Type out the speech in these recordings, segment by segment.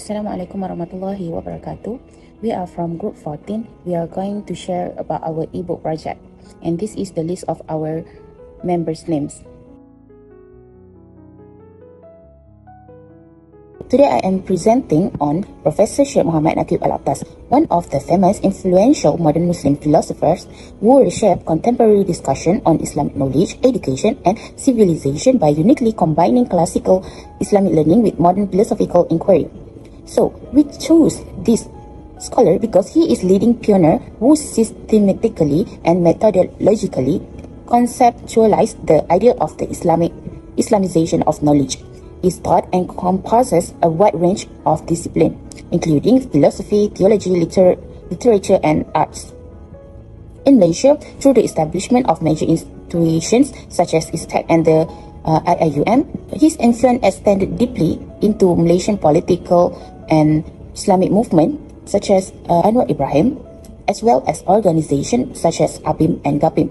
Assalamualaikum warahmatullahi wabarakatuh. We are from Group Fatin. We are going to share about our ebook project, and this is the list of our members' names. Today I am presenting on Professor Syed Muhammad Naquib Attas, one of the famous influential modern Muslim philosophers who reshaped contemporary discussion on Islamic knowledge, education and civilization by uniquely combining classical Islamic learning with modern philosophical inquiry. So, we chose this scholar because he is leading pioneer who systematically and methodologically conceptualized the idea of the Islamization of knowledge. His thought encompasses a wide range of disciplines, including philosophy, theology, literature, and arts. In Malaysia, through the establishment of major institutions such as ISTAC and the IIUM, his influence extended deeply into Malaysian political and Islamic movement such as Anwar Ibrahim, as well as organizations such as ABIM and GAPIM.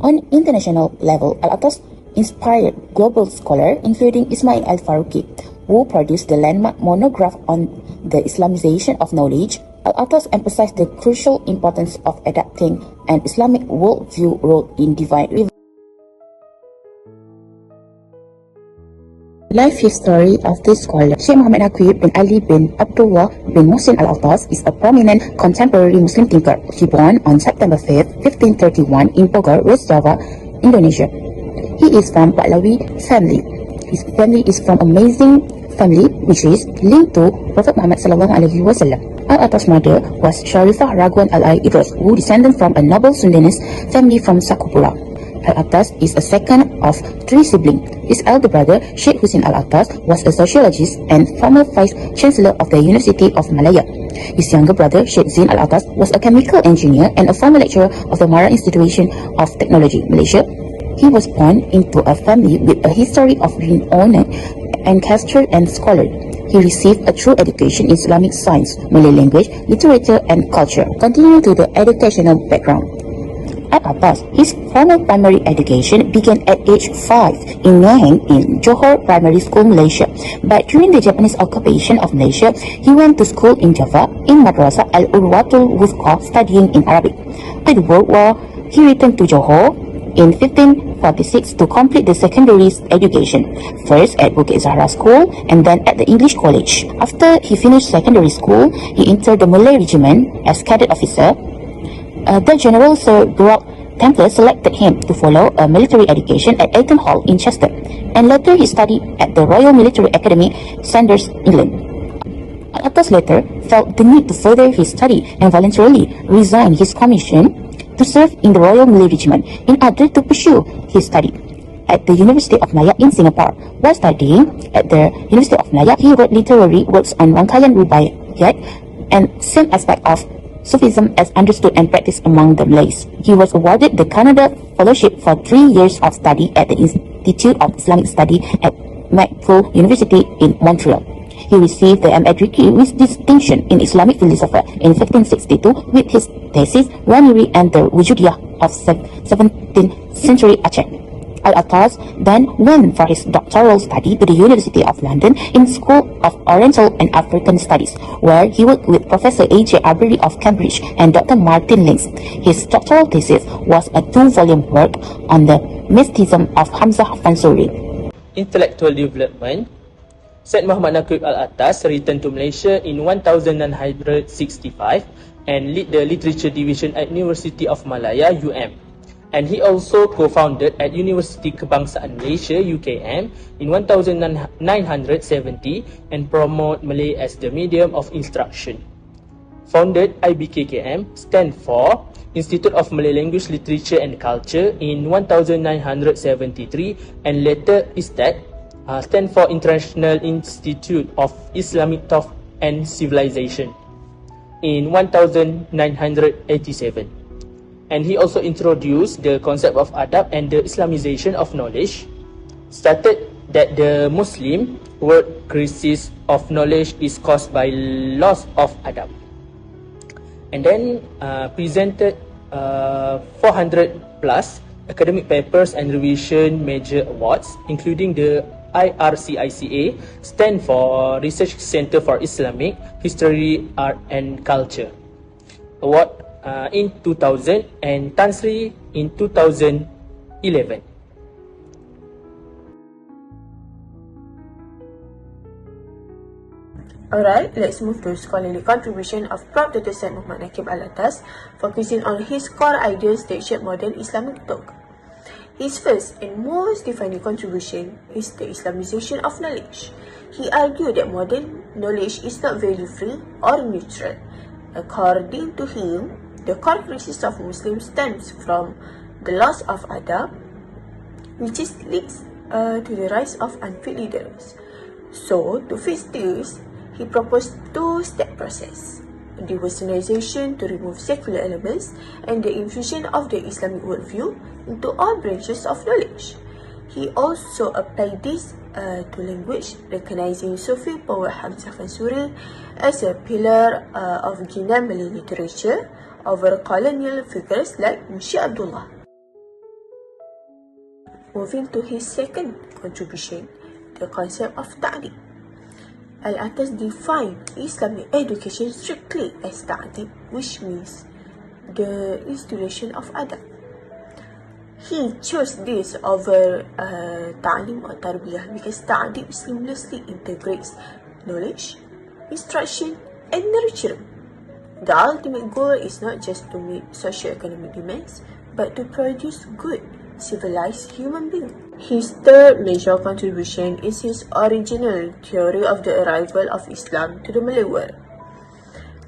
On international level, Attas inspired global scholars including Ismail al-Faruqi, who produced the landmark monograph on the Islamization of knowledge. Attas emphasized the crucial importance of adapting an Islamic worldview role in divine revelation. Life history of this scholar. Syed Muhammad Naquib bin Ali bin Abdullah bin Muhsin al-Attas is a prominent contemporary Muslim thinker. He born on September 5, 1531 in Bogor, West Java, Indonesia. He is from Pahlavi family. His family is from amazing family which is linked to Prophet Muhammad SAW. Al-Attas' mother was Sharifah Ragwan Al-Ai Idris, who descended from a noble Sundanese family from Sakupura. Al-Attas is a second of three siblings. His elder brother, Sheikh Hussein Al-Attas, was a sociologist and former vice-chancellor of the University of Malaya. His younger brother, Sheikh Zain Al-Attas, was a chemical engineer and a former lecturer of the Mirrah Institution of Technology, Malaysia. He was born into a family with a history of renowned ancestor and scholar. He received a true education in Islamic science, Malay language, literature, and culture. Continuing to the educational background. At Attas, his formal primary education began at age 5 in Nayli in Johor Primary School, Malaysia. But during the Japanese occupation of Malaysia, he went to school in Java in Madrasah Al-Urwatul Wuthqa studying in Arabic. After the World War, he returned to Johor in 1546 to complete the secondary education, first at Bukit Zahra School and then at the English College. After he finished secondary school, he entered the Malay Regiment as cadet officer. The General Sir Brock Templar selected him to follow a military education at Eton Hall in Chester, and later he studied at the Royal Military Academy, Sandhurst, England. Attas later felt the need to further his study and voluntarily resigned his commission to serve in the Royal Malay Regiment in order to pursue his study at the University of Malaya in Singapore. While studying at the University of Malaya, he wrote literary works on Rangkaian Rubaiyat and some aspect of Sufism as understood and practiced among the Malays. He was awarded the Canada Fellowship for 3 years of study at the Institute of Islamic Study at McGill University in Montreal. He received the M.A. degree with distinction in Islamic philosophy in 1562 with his thesis Raniri and the Wujudiyah of 17th century Aceh. Al-Attas then went for his doctoral study to the University of London in School of Oriental and African Studies, where he worked with Professor A.J. Arbery of Cambridge and Dr. Martin Links. His doctoral thesis was a 2-volume work on the mysticism of Hamzah Fansuri. Intellectual development. Syed Muhammad Naquib Attas returned to Malaysia in 1965 and led the literature division at University of Malaya UM. And he also co-founded at Universiti Kebangsaan Malaysia (UKM) in 1970 and promoted Malay as the medium of instruction. Founded IBKKM, stand for Institute of Malay Language, Literature and Culture in 1973, and later ISTAC, stand for International Institute of Islamic Thought and Civilization in 1987. And he also introduced the concept of adab and the Islamization of knowledge, stated that the Muslim world crisis of knowledge is caused by loss of adab, and then presented 400 plus academic papers and revision major awards, including the IRCICA stand for Research Center for Islamic History, Art and Culture Award in 2000 and Tan Sri in 2011. Alright, let's move to scholarly contribution of Prof. Dr. Syed Muhammad Naquib Attas, focusing on his core ideas that shape modern Islamic thought. His first and most defining contribution is the Islamization of knowledge. He argued that modern knowledge is not value-free or neutral. According to him, the core crisis of Muslims stems from the loss of adab, which leads to the rise of unfit leaders. So, to fix this, he proposed two-step process: the Westernization to remove secular elements and the infusion of the Islamic worldview into all branches of knowledge. He also applied this to language, recognizing Sufi poet Zharfan as a pillar of Jinan Malay literature over colonial figures like Mushi Abdullah. Moving to his second contribution, the concept of ta'lim. Attas defined Islamic education strictly as ta'lim, which means the institution of adab. He chose this over ta'lim or tarbiyah because ta'lim seamlessly integrates knowledge, instruction, and nurturing. The ultimate goal is not just to meet socio-economic demands, but to produce good, civilized human beings. His third major contribution is his original theory of the arrival of Islam to the Malay world.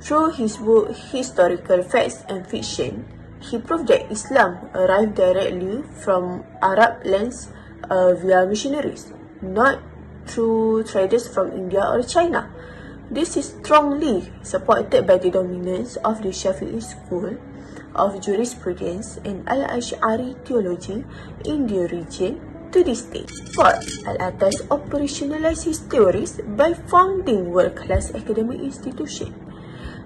Through his book Historical Facts and Fiction, he proved that Islam arrived directly from Arab lands via missionaries, not through traders from India or China. This is strongly supported by the dominance of the Shafi'i school of jurisprudence and Al-Ash'ari theology in the region to this day. Fourth, Attas operationalized his theories by founding world-class academic institutions.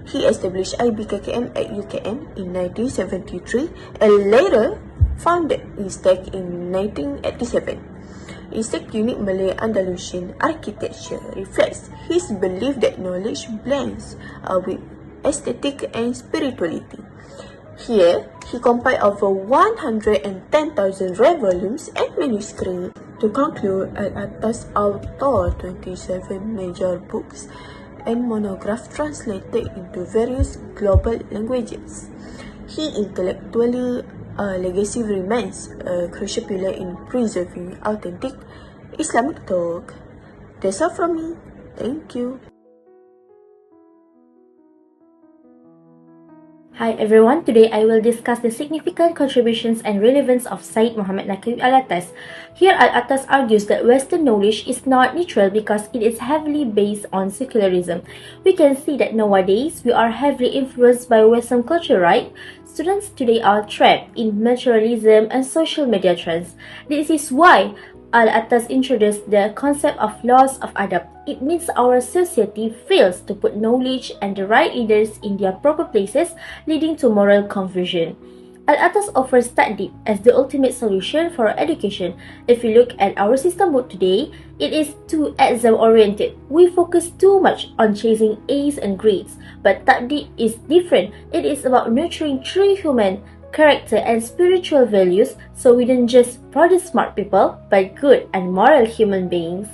He established IBKKM at UKM in 1973 and later founded ISTEC in 1987. ISTEC unique Malay Andalusian architecture reflects his belief that knowledge blends with aesthetic and spirituality. Here, he compiled over 110,000 rare volumes and manuscripts. To conclude, Attas authored 27 major books and monographs translated into various global languages. His intellectual legacy remains a crucial pillar in preserving authentic Islamic thought. That's all from me. Thank you. Hi everyone, today I will discuss the significant contributions and relevance of Syed Muhammad Naquib Attas. Here Attas argues that Western knowledge is not neutral because it is heavily based on secularism. We can see that nowadays we are heavily influenced by Western culture, right? Students today are trapped in materialism and social media trends. This is why Attas introduced the concept of loss of adab. It means our society fails to put knowledge and the right leaders in their proper places, leading to moral confusion. Attas offers ta'dib as the ultimate solution for education. If you look at our system book today, it is too exam-oriented. We focus too much on chasing A's and grades, but ta'dib is different. It is about nurturing true human character and spiritual values, so we don't just produce smart people, but good and moral human beings.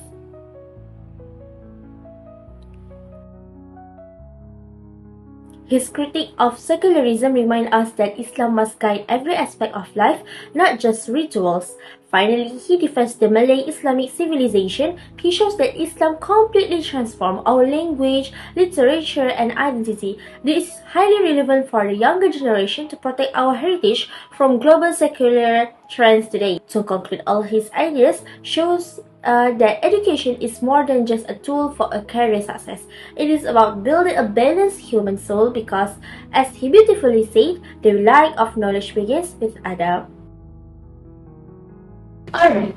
His critique of secularism reminds us that Islam must guide every aspect of life, not just rituals. Finally, he defends the Malay Islamic civilization. He shows that Islam completely transformed our language, literature, and identity. This is highly relevant for the younger generation to protect our heritage from global secular trends today. To conclude, all his ideas shows that education is more than just a tool for a career success. It is about building a balanced human soul because, as he beautifully said, the light of knowledge begins with adab. Alright,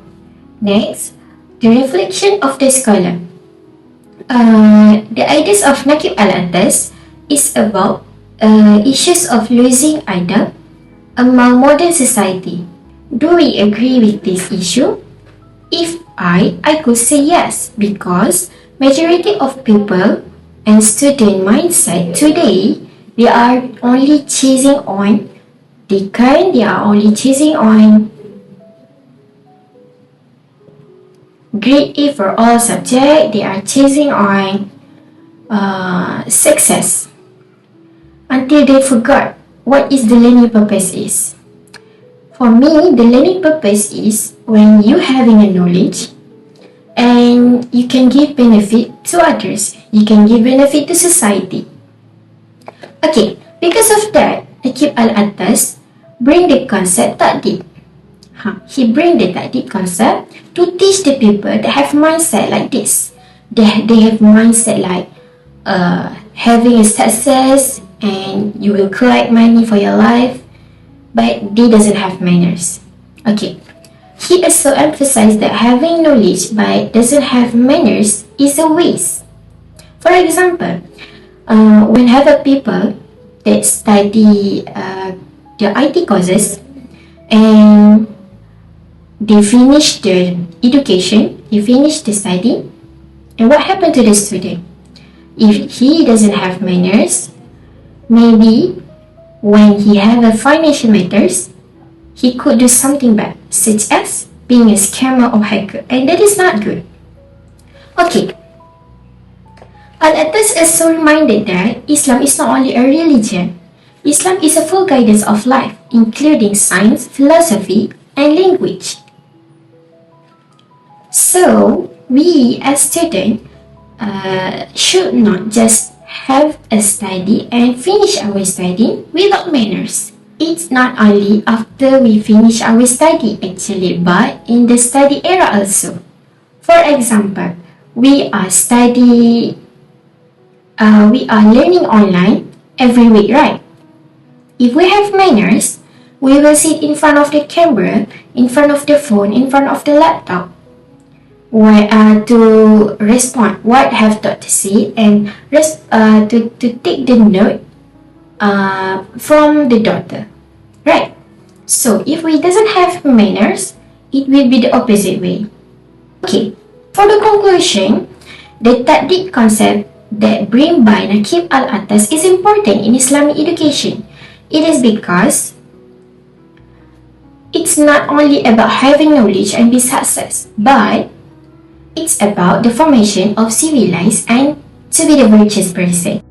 next, the reflection of the scholar. The ideas of Naquib Attas is about issues of losing adab among modern society. Do we agree with this issue? If I could say yes, because majority of people and student mindset today, they are only chasing on they are only chasing on grade A for all subjects. They are chasing on success until they forgot what is the learning purpose is. For me, the learning purpose is when you having a knowledge and you can give benefit to others. You can give benefit to society. Okay, because of that, Naquib Al-Attas bring the concept takdik. He bring the takdik concept to teach the people that have mindset like this. They have mindset like having a success and you will collect money for your life, but they doesn't have manners. Okay. He also emphasized that having knowledge but doesn't have manners is a waste. For example, whenever people that study the IT courses and they finish their education, they finish the study, and what happened to the student? If he doesn't have manners, maybe when he have a financial matters, he could do something bad, such as being a scammer or hacker, and that is not good. Okay. Al-Attas also reminded that Islam is not only a religion. Islam is a full guidance of life, including science, philosophy, and language. So, we as students should not just have a study and finish our study without manners. It's not only after we finish our study actually, but in the study era also. For example, we are learning online every week, right? If we have manners, we will sit in front of the camera, in front of the phone, in front of the laptop, to respond what have taught to say and to take the note from the daughter, right? So if we doesn't have manners, it will be the opposite way. Okay, for the conclusion, the takdik concept that bring by Naquib Al-Attas is important in Islamic education. It is because it's not only about having knowledge and be success, but it's about the formation of civilized and to be the virtuous person.